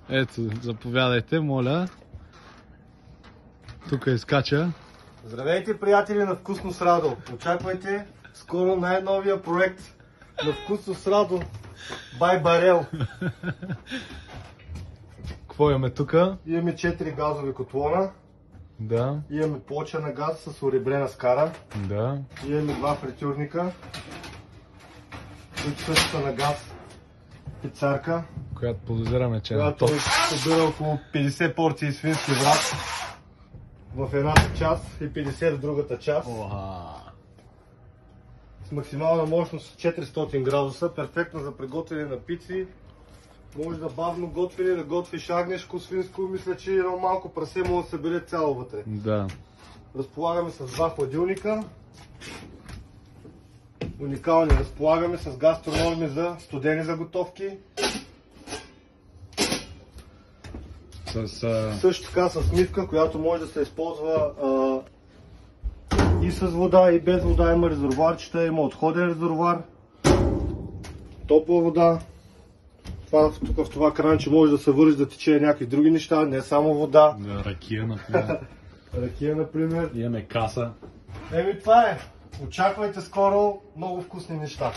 Ето, заповядайте, моля. Тук изкача. Здравейте, приятели на Вкусно с Радо! Очаквайте скоро най-новия проект на Вкусно с Радо Бай Барел. Какво имаме тук? Имаме 4 газови котлона. Да. Имаме плоча на газ с оребрена скара. Да. Имаме 2 фритюрника, които също са на газ. Пицарка, Която подозираме, че е на която топ. събира около 50 порции свински врат в едната част и 50 в другата част. С максимална мощност 400 градуса, перфектна за приготвяне на пици. Може да бавно готвили, да готвиш агнешко, свинско, мисля, че едно малко прасе може да се събере цяло вътре. Да. Разполагаме с 2 хладилника. Уникални, разполагаме с гастрономи за студени заготовки. Също така с мивка, която може да се използва и с вода, и без вода. Има резервуарчета, има отходен резервуар, топла вода. Тук в това кранче може да се вържи да тече някакви други неща, не само вода. Ракия, например. Ракия, например. Имаме каса. Това е. Очаквайте скоро много вкусни неща.